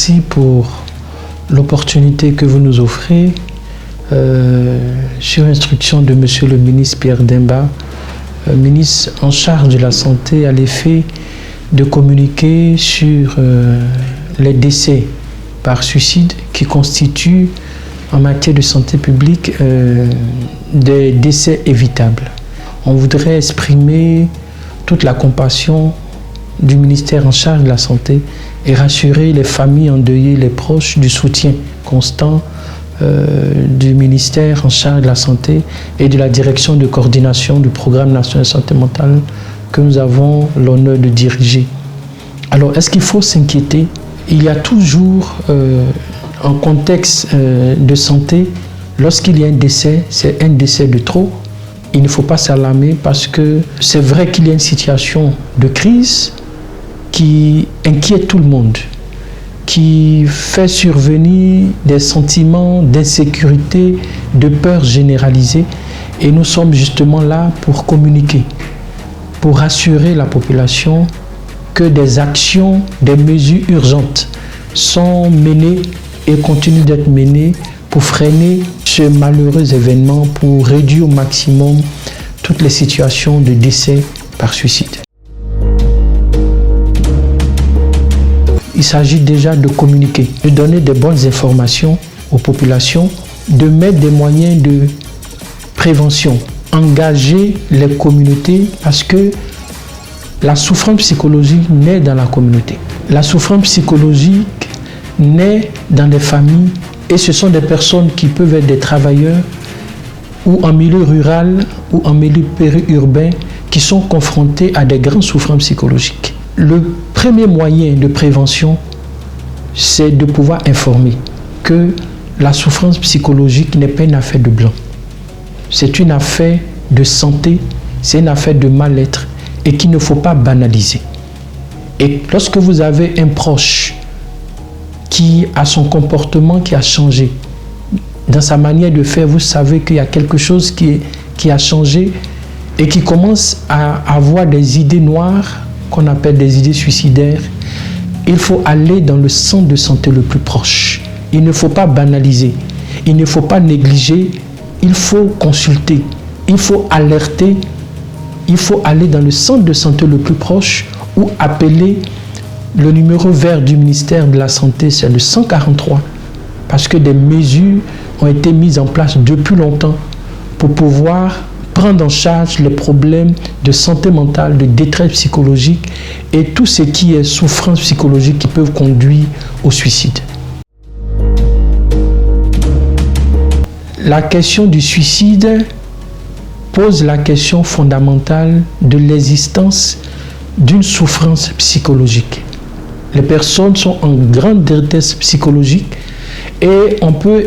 merci pour l'opportunité que vous nous offrez. Sur instruction de Monsieur le ministre Pierre Demba, ministre en charge de la santé, à l'effet de communiquer sur les décès par suicide qui constituent en matière de santé publique des décès évitables. On voudrait exprimer toute la compassion du ministère en charge de la santé et rassurer les familles endeuillées, les proches, du soutien constant du ministère en charge de la santé et de la direction de coordination du programme national de santé mentale que nous avons l'honneur de diriger. Alors, est-ce qu'il faut s'inquiéter? Il y a toujours un contexte de santé, lorsqu'il y a un décès, c'est un décès de trop. Il ne faut pas s'alarmer parce que c'est vrai qu'il y a une situation de crise qui inquiète tout le monde, qui fait survenir des sentiments d'insécurité, de peur généralisée. Et nous sommes justement là pour communiquer, pour rassurer la population que des actions, des mesures urgentes sont menées et continuent d'être menées pour freiner ce malheureux événement, pour réduire au maximum toutes les situations de décès par suicide. Il s'agit déjà de communiquer, de donner des bonnes informations aux populations, de mettre des moyens de prévention, engager les communautés parce que la souffrance psychologique naît dans la communauté. La souffrance psychologique naît dans les familles et ce sont des personnes qui peuvent être des travailleurs ou en milieu rural ou en milieu périurbain qui sont confrontés à des grandes souffrances psychologiques. Le premier moyen de prévention, c'est de pouvoir informer que la souffrance psychologique n'est pas une affaire de blanc. C'est une affaire de santé, c'est une affaire de mal-être et qu'il ne faut pas banaliser. Et lorsque vous avez un proche qui a son comportement qui a changé, dans sa manière de faire, vous savez qu'il y a quelque chose qui a changé et qui commence à avoir des idées noires, qu'on appelle des idées suicidaires, il faut aller dans le centre de santé le plus proche. Il ne faut pas banaliser, il ne faut pas négliger, il faut consulter, il faut alerter, il faut aller dans le centre de santé le plus proche ou appeler le numéro vert du ministère de la Santé, c'est le 143, parce que des mesures ont été mises en place depuis longtemps pour pouvoir prendre en charge les problèmes de santé mentale, de détresse psychologique et tout ce qui est souffrance psychologique qui peuvent conduire au suicide. La question du suicide pose la question fondamentale de l'existence d'une souffrance psychologique. Les personnes sont en grande détresse psychologique et on peut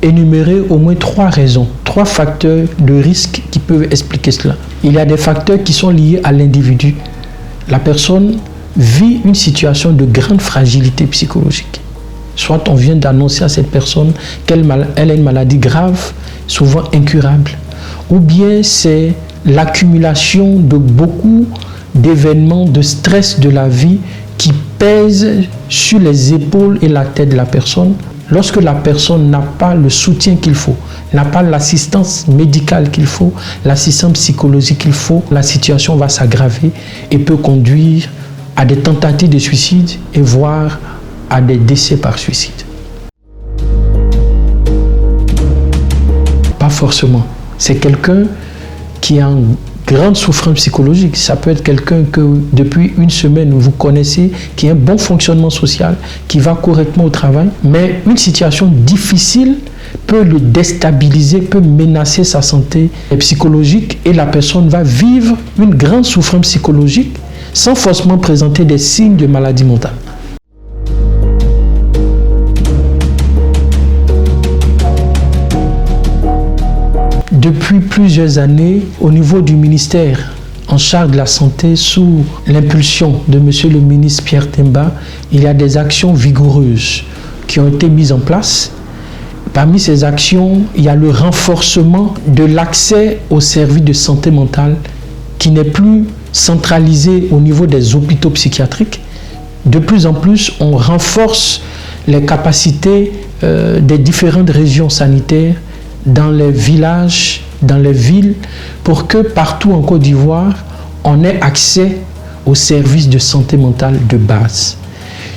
énumérer au moins 3 raisons, 3 facteurs de risque qui peuvent expliquer cela. Il y a des facteurs qui sont liés à l'individu. La personne vit une situation de grande fragilité psychologique. Soit on vient d'annoncer à cette personne qu'elle a une maladie grave, souvent incurable, ou bien c'est l'accumulation de beaucoup d'événements de stress de la vie qui pèsent sur les épaules et la tête de la personne. Lorsque la personne n'a pas le soutien qu'il faut, n'a pas l'assistance médicale qu'il faut, l'assistance psychologique qu'il faut, la situation va s'aggraver et peut conduire à des tentatives de suicide et voire à des décès par suicide. Pas forcément. C'est quelqu'un qui a une grande souffrance psychologique. Ça peut être quelqu'un que depuis une semaine vous connaissez, qui a un bon fonctionnement social, qui va correctement au travail, mais une situation difficile peut le déstabiliser, peut menacer sa santé psychologique et la personne va vivre une grande souffrance psychologique sans forcément présenter des signes de maladie mentale. Depuis plusieurs années, au niveau du ministère en charge de la santé, sous l'impulsion de Monsieur le ministre Pierre Demba, il y a des actions vigoureuses qui ont été mises en place. Parmi ces actions, il y a le renforcement de l'accès aux services de santé mentale qui n'est plus centralisé au niveau des hôpitaux psychiatriques. De plus en plus, on renforce les capacités des différentes régions sanitaires dans les villages, dans les villes, pour que partout en Côte d'Ivoire, on ait accès aux services de santé mentale de base.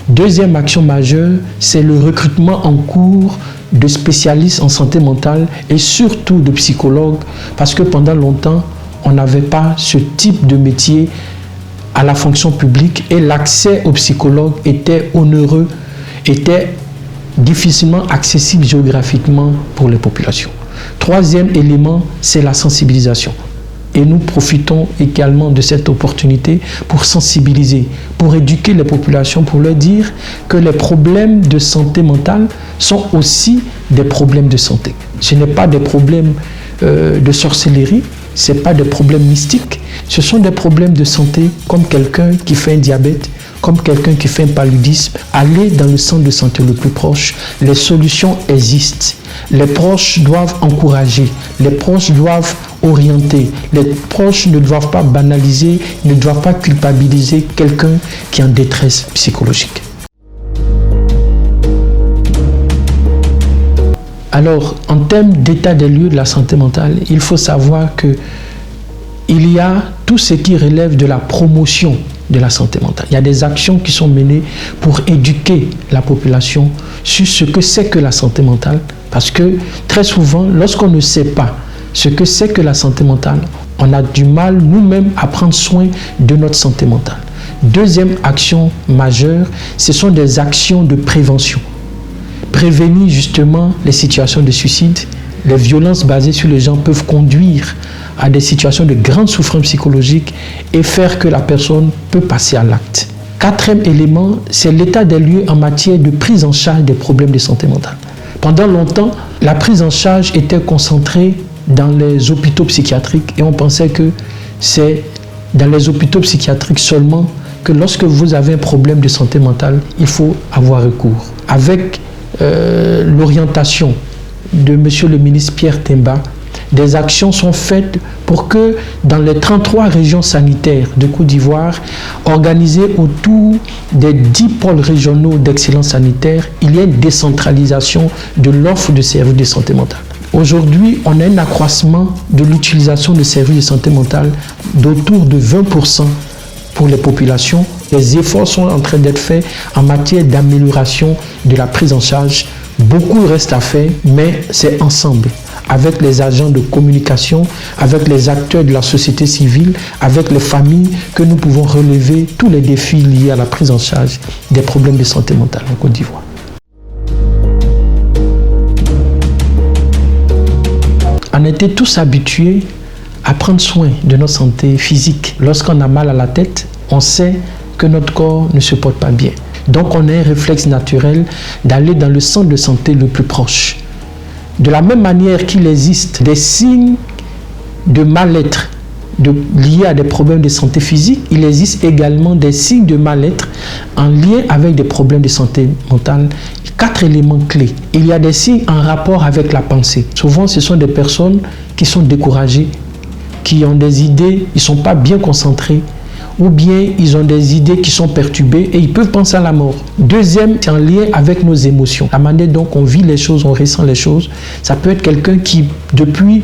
Deuxième action majeure, c'est le recrutement en cours de spécialistes en santé mentale et surtout de psychologues, parce que pendant longtemps, on n'avait pas ce type de métier à la fonction publique et l'accès aux psychologues était onéreux, était difficilement accessible géographiquement pour les populations. Troisième élément, c'est la sensibilisation. Et nous profitons également de cette opportunité pour sensibiliser, pour éduquer les populations, pour leur dire que les problèmes de santé mentale sont aussi des problèmes de santé. Ce n'est pas des problèmes de sorcellerie, ce n'est pas des problèmes mystiques, ce sont des problèmes de santé comme quelqu'un qui fait un diabète, comme quelqu'un qui fait un paludisme. Allez dans le centre de santé le plus proche, les solutions existent. Les proches doivent encourager, les proches doivent orienter, les proches ne doivent pas banaliser, ne doivent pas culpabiliser quelqu'un qui est en détresse psychologique. Alors, en termes d'état des lieux de la santé mentale, il faut savoir qu'il y a tout ce qui relève de la promotion de la santé mentale. Il y a des actions qui sont menées pour éduquer la population sur ce que c'est que la santé mentale, parce que très souvent, lorsqu'on ne sait pas ce que c'est que la santé mentale, on a du mal nous-mêmes à prendre soin de notre santé mentale. Deuxième action majeure, ce sont des actions de prévention. Prévenir justement les situations de suicide. Les violences basées sur les gens peuvent conduire à des situations de grande souffrance psychologique et faire que la personne peut passer à l'acte. Quatrième élément, c'est l'état des lieux en matière de prise en charge des problèmes de santé mentale. Pendant longtemps, la prise en charge était concentrée dans les hôpitaux psychiatriques et on pensait que c'est dans les hôpitaux psychiatriques seulement que lorsque vous avez un problème de santé mentale, il faut avoir recours. Avec l'orientation de monsieur le ministre Pierre Temba, des actions sont faites pour que dans les 33 régions sanitaires de Côte d'Ivoire, organisées autour des 10 pôles régionaux d'excellence sanitaire, il y ait une décentralisation de l'offre de services de santé mentale. Aujourd'hui, on a un accroissement de l'utilisation de services de santé mentale d'autour de 20% pour les populations. Les efforts sont en train d'être faits en matière d'amélioration de la prise en charge. Beaucoup reste à faire, mais c'est ensemble, avec les agents de communication, avec les acteurs de la société civile, avec les familles, que nous pouvons relever tous les défis liés à la prise en charge des problèmes de santé mentale en Côte d'Ivoire. On était tous habitués à prendre soin de notre santé physique. Lorsqu'on a mal à la tête, on sait que notre corps ne se porte pas bien. Donc on a un réflexe naturel d'aller dans le centre de santé le plus proche. De la même manière qu'il existe des signes de mal-être liés à des problèmes de santé physique, il existe également des signes de mal-être en lien avec des problèmes de santé mentale. 4 éléments clés. Il y a des signes en rapport avec la pensée. Souvent, ce sont des personnes qui sont découragées, qui ont des idées, ils ne sont pas bien concentrés, ou bien ils ont des idées qui sont perturbées et ils peuvent penser à la mort. Deuxième, c'est en lien avec nos émotions. La manière dont on vit les choses, on ressent les choses. Ça peut être quelqu'un qui, depuis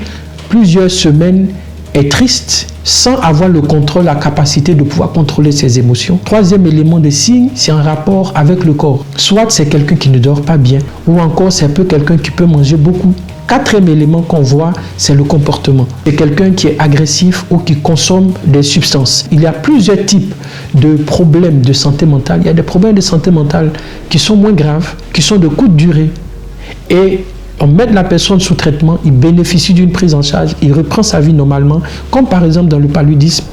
plusieurs semaines, est triste sans avoir le contrôle, la capacité de pouvoir contrôler ses émotions. Troisième élément de signe, c'est en rapport avec le corps. Soit c'est quelqu'un qui ne dort pas bien, ou encore c'est un peu quelqu'un qui peut manger beaucoup. Quatrième élément qu'on voit, c'est le comportement. C'est quelqu'un qui est agressif ou qui consomme des substances. Il y a plusieurs types de problèmes de santé mentale. Il y a des problèmes de santé mentale qui sont moins graves, qui sont de courte durée. Et on met la personne sous traitement, il bénéficie d'une prise en charge, il reprend sa vie normalement, comme par exemple dans le paludisme.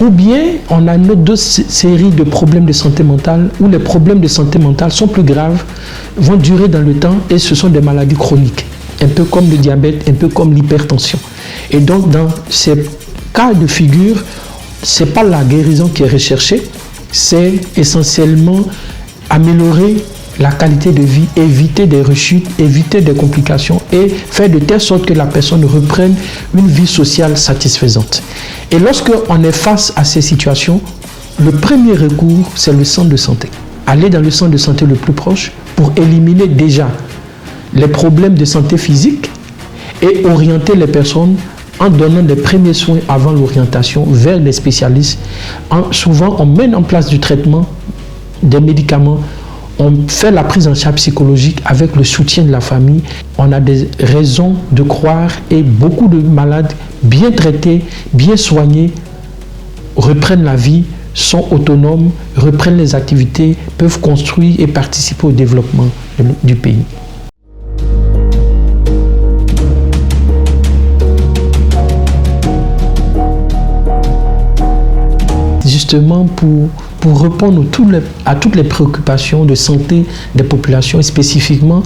Ou bien, on a une autre série de problèmes de santé mentale où les problèmes de santé mentale sont plus graves, vont durer dans le temps et ce sont des maladies chroniques. Un peu comme le diabète, un peu comme l'hypertension. Et donc, dans ces cas de figure, ce n'est pas la guérison qui est recherchée, c'est essentiellement améliorer la qualité de vie, éviter des rechutes, éviter des complications et faire de telle sorte que la personne reprenne une vie sociale satisfaisante. Et lorsqu'on est face à ces situations, le premier recours, c'est le centre de santé. Aller dans le centre de santé le plus proche pour éliminer déjà les problèmes de santé physique et orienter les personnes en donnant des premiers soins avant l'orientation vers les spécialistes. Souvent, on met en place du traitement, des médicaments, on fait la prise en charge psychologique avec le soutien de la famille. On a des raisons de croire et beaucoup de malades bien traités, bien soignés, reprennent la vie, sont autonomes, reprennent les activités, peuvent construire et participer au développement du pays. Justement pour répondre à toutes les préoccupations de santé des populations et spécifiquement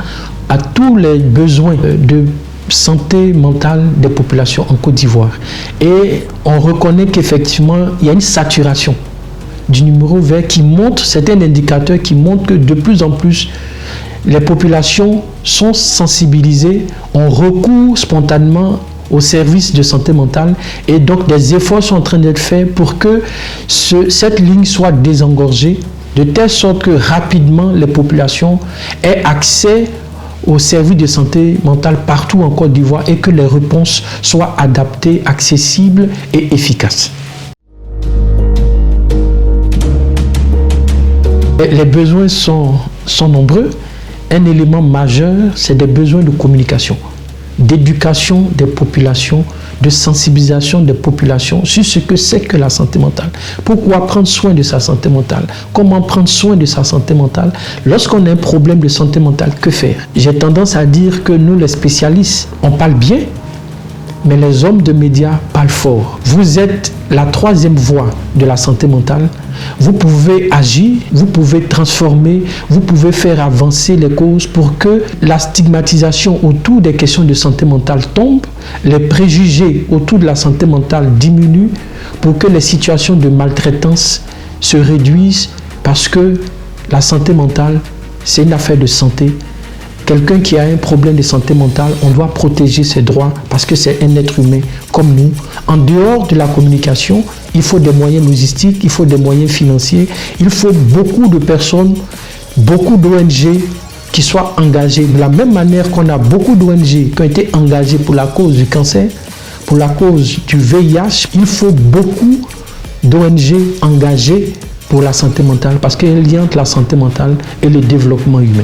à tous les besoins de santé mentale des populations en Côte d'Ivoire. Et on reconnaît qu'effectivement, il y a une saturation du numéro vert qui montre, c'est un indicateur qui montre que de plus en plus, les populations sont sensibilisées, on recourt spontanément au service de santé mentale et donc des efforts sont en train d'être faits pour que cette ligne soit désengorgée de telle sorte que rapidement les populations aient accès aux services de santé mentale partout en Côte d'Ivoire et que les réponses soient adaptées, accessibles et efficaces. Les besoins sont nombreux. Un élément majeur, c'est des besoins de communication, d'éducation des populations, de sensibilisation des populations sur ce que c'est que la santé mentale. Pourquoi prendre soin de sa santé mentale? Comment prendre soin de sa santé mentale? Lorsqu'on a un problème de santé mentale, que faire? J'ai tendance à dire que nous, les spécialistes, on parle bien, mais les hommes de médias parlent fort. Vous êtes la troisième voie de la santé mentale. Vous pouvez agir, vous pouvez transformer, vous pouvez faire avancer les causes pour que la stigmatisation autour des questions de santé mentale tombe, les préjugés autour de la santé mentale diminuent, pour que les situations de maltraitance se réduisent, parce que la santé mentale, c'est une affaire de santé. Quelqu'un qui a un problème de santé mentale, on doit protéger ses droits parce que c'est un être humain comme nous. En dehors de la communication, il faut des moyens logistiques, il faut des moyens financiers, il faut beaucoup de personnes, beaucoup d'ONG qui soient engagées. De la même manière qu'on a beaucoup d'ONG qui ont été engagées pour la cause du cancer, pour la cause du VIH, il faut beaucoup d'ONG engagées pour la santé mentale parce qu'il y a un lien entre la santé mentale et le développement humain.